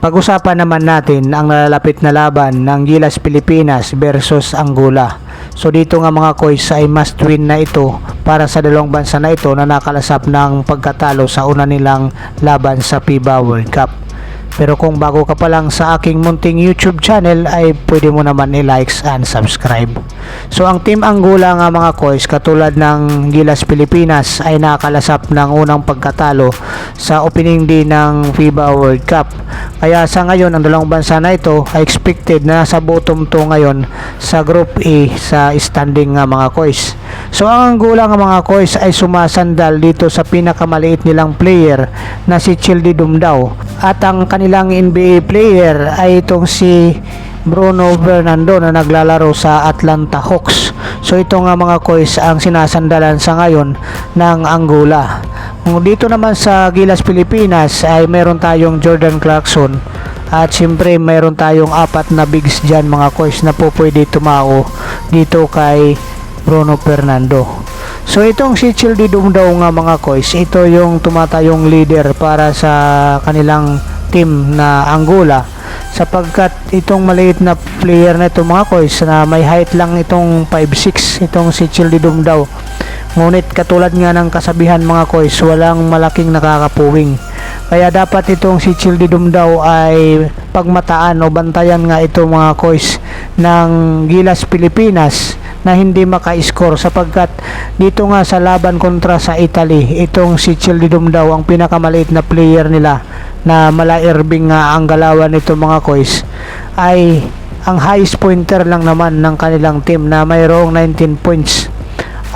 Pag-usapan naman natin ang nalalapit na laban ng Gilas Pilipinas versus Angola. So dito nga mga koys ay must win na ito para sa dalawang bansa na ito na nakalasap ng pagkatalo sa una nilang laban sa FIBA World Cup. Pero kung bago ka pa lang sa aking munting YouTube channel ay pwede mo naman i-likes and subscribe. So ang Team Angola nga mga koys, katulad ng Gilas Pilipinas, ay nakalasap ng unang pagkatalo sa opening day ng FIBA World Cup. Kaya sa ngayon ang dalawang bansa na ito ay expected na nasa bottom 2 ngayon sa Group A sa standing nga mga koys. So ang Angola nga mga koys ay sumasandal dito sa pinakamaliit nilang player na si Childi Dumdao, at ang kanilang NBA player ay itong si Bruno Fernando na naglalaro sa Atlanta Hawks. So ito nga mga koys ang sinasandalan sa ngayon ng Angola. Dito naman sa Gilas Pilipinas ay meron tayong Jordan Clarkson, at siyempre meron tayong apat na bigs dyan mga koys na po pwede tumao dito kay Bruno Fernando. So itong si Childi Dumdao nga mga koys, ito yung tumatayong leader para sa kanilang team na Angola, sapagkat itong maliit na player na ito mga koys na may height lang itong 5'6", itong si Childi Dumdao. Ngunit katulad nga ng kasabihan mga koys, walang malaking nakakapuwing. Kaya dapat itong si Childi Dumdao ay pagmataan o bantayan nga ito mga koys ng Gilas Pilipinas na hindi maka-score, sapagkat dito nga sa laban kontra sa Italy, itong si Childi Dumdao ang pinakamaliit na player nila na mala Irving nga ang galawan nito mga koys, ay ang highest pointer lang naman ng kanilang team na mayroong 19 points.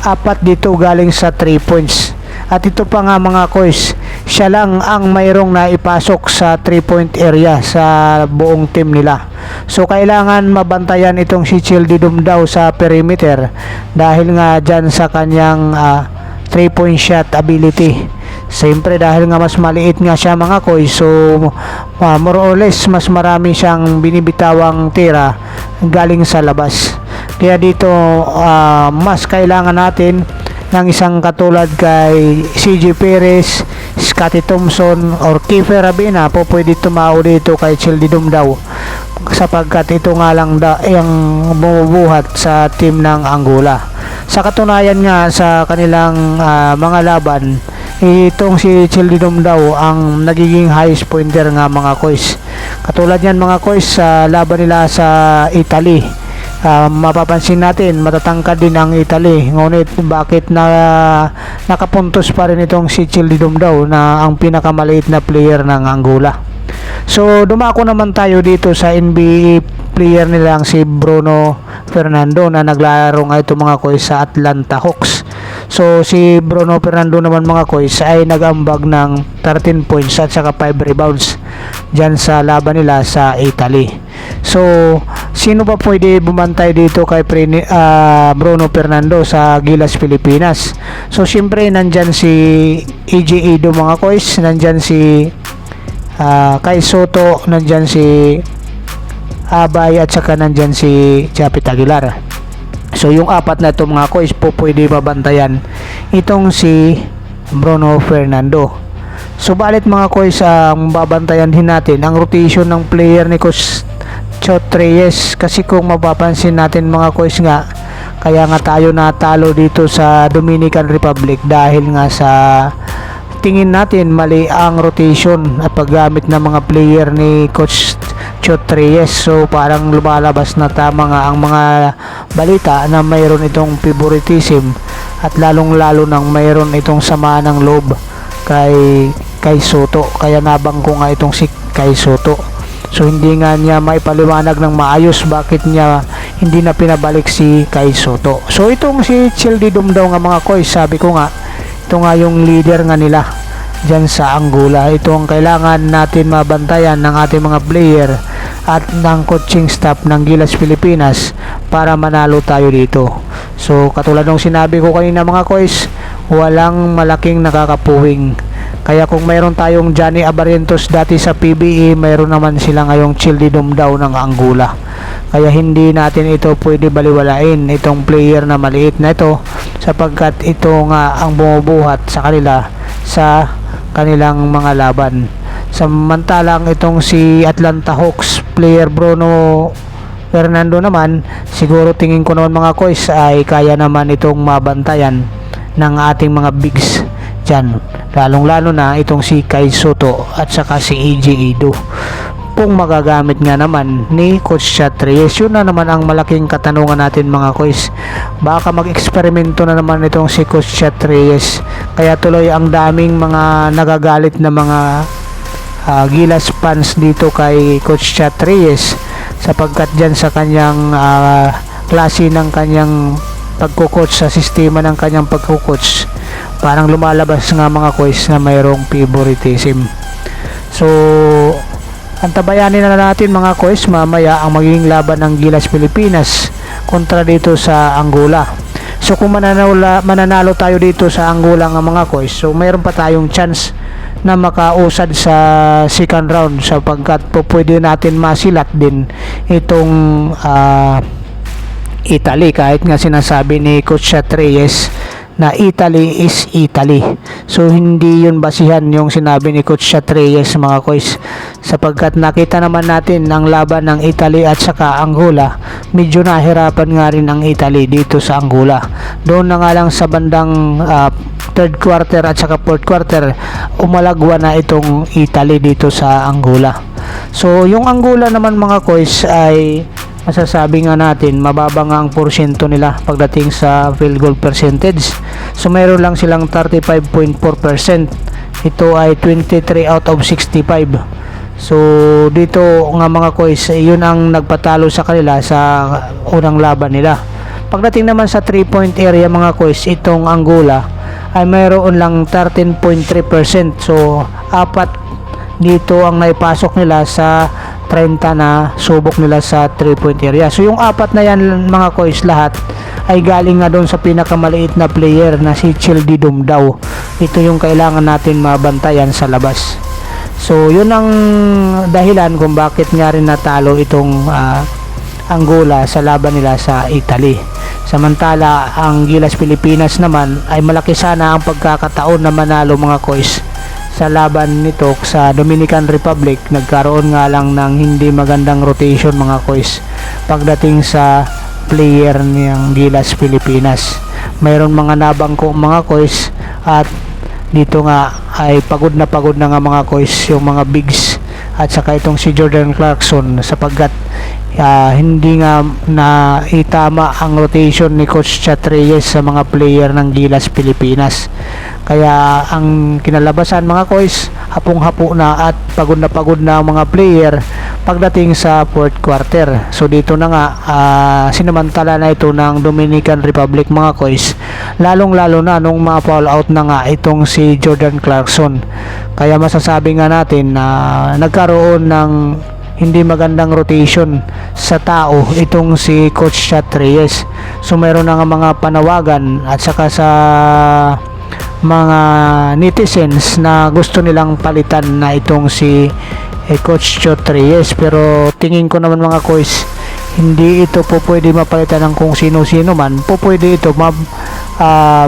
Apat dito galing sa 3 points. At ito pa nga mga koys, siya lang ang mayroong naipasok sa 3-point area sa buong team nila. So kailangan mabantayan itong si Childi Dumdao sa perimeter dahil nga dyan sa kanyang 3-point shot ability. Siyempre dahil nga mas maliit nga siya mga koys, so more or less mas marami siyang binibitawang tira galing sa labas. Kaya dito mas kailangan natin ng isang katulad kay CJ Perez, Scottie Thompson or Kiefer Rabina po pwede tumao dito kay Childi Dumdao, sapagkat ito nga lang ang bumubuhat sa team ng Angola. Sa katunayan nga sa kanilang mga laban, itong si Childi Dumdao ang nagiging highest pointer nga mga koys. Katulad yan mga koys sa laban nila sa Italy. Mapapansin natin matatangkad din ang Italy, ngunit bakit nakapuntos pa rin itong si Childi Dumdao na ang pinakamaliit na player ng Angola. So dumako naman tayo dito sa NBA player nilang si Bruno Fernando na naglalaro nga ito mga koys sa Atlanta Hawks. So si Bruno Fernando naman mga koys ay nagambag ng 13 points at saka 5 rebounds dyan sa laban nila sa Italy. So sino ba pwede bumantay dito kay Bruno Fernando sa Gilas Pilipinas? So siyempre nandyan si EJ Edo mga koys, nandyan si Kai Soto, nandyan si Abay, at saka nandyan si Japit Aguilar. So yung apat na ito mga koys po pwede mabantayan itong si Bruno Fernando. Subalit mga koys, ang babantayan din natin ang rotation ng player ni Coach Chot Reyes, kasi kung mapapansin natin mga koys nga, kaya nga tayo natalo dito sa Dominican Republic dahil nga sa tingin natin mali ang rotation at paggamit ng mga player ni Coach Chot Reyes. So parang lumalabas na tama nga ang mga balita na mayroon itong favoritism, at lalong lalo nang mayroon itong sama ng loob kay Soto. Kaya nabangko nga itong si Kai Soto. So hindi nga niya maipaliwanag ng maayos bakit niya hindi na pinabalik si Kai Soto. So itong si Childi Dumdao nga mga koys, sabi ko nga ito nga yung leader nga nila dyan sa Angola. Ito ang kailangan natin mabantayan ng ating mga player at ng coaching staff ng Gilas Pilipinas para manalo tayo dito. So katulad ng sinabi ko kanina mga koys, walang malaking nakakapuwing. Kaya kung mayroon tayong Johnny Abarientos dati sa PBA, mayroon naman sila ngayong Childi Dumdao ng Angola. Kaya hindi natin ito pwede baliwalain, itong player na maliit na ito, sapagkat ito nga ang bumubuhat sa kanila sa kanilang mga laban. Samantalang itong si Atlanta Hawks player Bruno Fernando naman, siguro tingin ko naman mga koys ay kaya naman itong mabantayan ng ating mga bigs dyan, lalong lalo na itong si Kai Soto at saka si AJ Edo kung magagamit nga naman ni Coach Chat Reyes. Yun na naman ang malaking katanungan natin mga koys, baka mag-eksperimento na naman itong si Coach Chat Reyes, kaya tuloy ang daming mga nagagalit na mga Gilas fans dito kay Coach Chat Reyes sapagkat dyan sa kanyang klase ng kanyang pagkukoach, sa sistema ng kanyang pagkukoach, parang lumalabas nga mga koys na mayroong favoritism. So antabayanin na natin mga koys mamaya ang magiging laban ng Gilas Pilipinas kontra dito sa Angola. So kung mananalo tayo dito sa Angola nga mga koys, so mayroon pa tayong chance na makausad sa second round sapagkat po pwede natin masilat din itong Italy, kahit nga sinasabi ni Coach Chat Reyes na Italy is Italy. So hindi yun basihan yung sinabi ni Coach Chat Reyes mga koys, sapagkat nakita naman natin ang laban ng Italy at saka Angola, medyo nahirapan nga rin ang Italy dito sa Angola. Doon na nga lang sa bandang third quarter at saka fourth quarter umalagwa na itong Italy dito sa Angola. So yung Angola naman mga koys ay masasabi nga natin mababa nga ang porsyento nila pagdating sa field goal percentage. So mayroon lang silang 35.4%. Ito ay 23 out of 65. So dito nga mga koys, yun ang nagpatalo sa kanila sa unang laban nila. Pagdating naman sa 3-point area mga koys, itong Angola ay mayroon lang 13.3%. So apat dito ang naipasok nila sa 30 na subok nila sa 3-point area. So yung apat na yan mga koys lahat ay galing nga doon sa pinakamaliit na player na si Childi Dumdao. Ito yung kailangan natin mabantayan sa labas. So yun ang dahilan kung bakit nga rin natalo itong Angola sa laban nila sa Italy. Samantala ang Gilas Pilipinas naman ay malaki sana ang pagkakataon na manalo mga koys sa laban nito sa Dominican Republic. Nagkaroon nga lang ng hindi magandang rotation mga koys pagdating sa player ng Gilas Pilipinas. Mayroon mga nabangko mga koys at dito nga ay pagod na nga mga koys yung mga bigs at saka itong si Jordan Clarkson sapagkat hindi nga na itama ang rotation ni Coach Chat Reyes sa mga player ng Gilas Pilipinas. Kaya ang kinalabasan mga koys, hapong-hapo na at pagod na ang mga player pagdating sa fourth quarter. So dito na nga sinamantala na ito ng Dominican Republic mga koys, lalong-lalo na nung ma-foul out na nga itong si Jordan Clarkson. Kaya masasabi nga natin na nagkaroon ng hindi magandang rotation sa tao itong si Coach Chat Reyes. So mayroon na nga mga panawagan at saka sa mga netizens na gusto nilang palitan na itong si Coach Chat Reyes, pero tingin ko naman mga koys, hindi ito po pwede mapalitan ng kung sino-sino man. Po pwede ito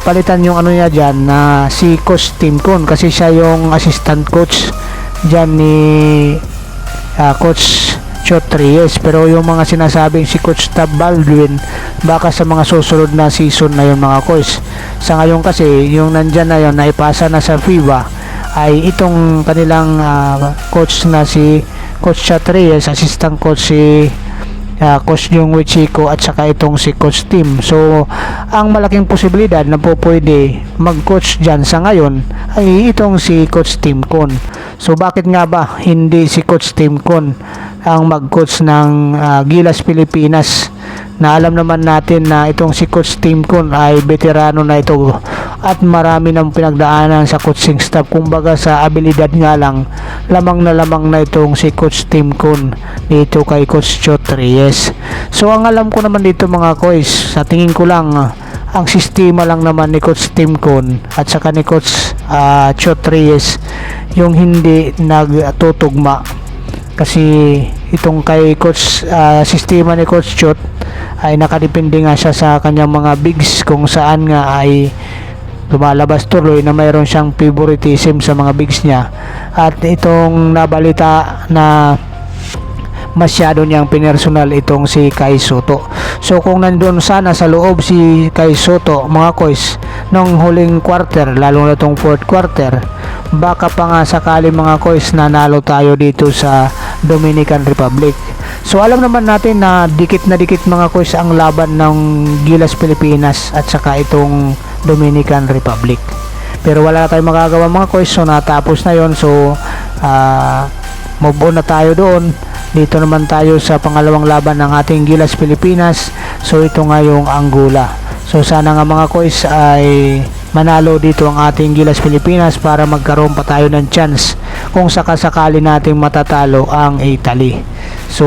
palitan yung ano niya dyan na si Coach Tim Con, kasi siya yung assistant coach dyan ni Coach Chat Reyes. Pero yung mga sinasabing si Coach Tab Baldwin, baka sa mga susunod na season na yun mga koys. Sa ngayon kasi yung nandyan na yun na ipasa na sa FIBA ay itong kanilang coach na si Coach Chat Reyes, assistant coach si Coach Jung Wichiko at saka itong si Coach Tim. So ang malaking posibilidad na po pwede mag-coach dyan sa ngayon ay itong si Coach Tim Con. So bakit nga ba hindi si Coach Tim Con ang mag-coach ng Gilas Pilipinas, na alam naman natin na itong si Coach Tim Con ay veterano na ito at marami ng pinagdaanan sa coaching staff. Kumbaga sa abilidad nga lang, lamang na itong si Coach Tim Con dito kay Coach Chat Reyes. So ang alam ko naman dito mga koys, sa tingin ko lang ang sistema lang naman ni Coach Tim Con at saka ni Coach Chat Reyes yung hindi nagtutugma. Kasi itong kay Coach sistema ni Coach Chot ay nakadepende nga siya sa kanyang mga bigs, kung saan nga ay lumalabas tuloy na mayroon siyang favoritism sa mga bigs niya, at itong nabalita na masyado niyang pinersonal itong si Kai Soto. So kung nandun sana sa loob si Kai Soto, mga koys, nung huling quarter, lalo na itong fourth quarter, baka pa nga sakali mga koys nanalo tayo dito sa Dominican Republic. So alam naman natin na dikit mga koys ang laban ng Gilas Pilipinas at saka itong Dominican Republic. Pero wala na tayong magagawa mga koys, so natapos na yon. So move on na tayo doon. Dito naman tayo sa pangalawang laban ng ating Gilas Pilipinas. So ito nga yung Angola. So sana nga mga koys ay manalo dito ang ating Gilas Pilipinas para magkaroon pa tayo ng chance kung sakasakali nating matatalo ang Italy. So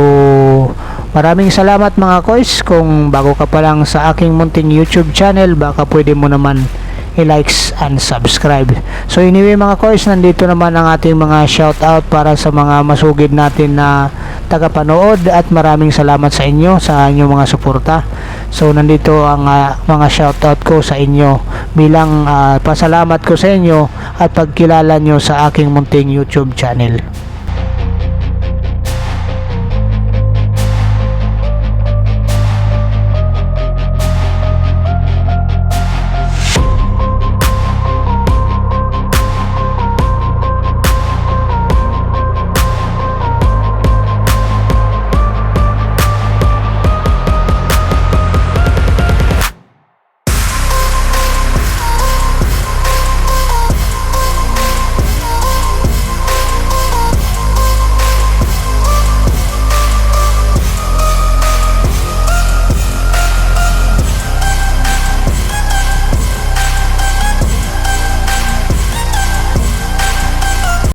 maraming salamat mga koys. Kung bago ka pa lang sa aking munting YouTube channel, baka pwede mo naman i-likes and subscribe. So anyway mga koys, nandito naman ang ating mga shoutout para sa mga masugid natin na tagapanood, at maraming salamat sa inyo sa inyong mga suporta. So nandito ang mga shoutout ko sa inyo bilang pasalamat ko sa inyo at pagkilala nyo sa aking munting YouTube channel.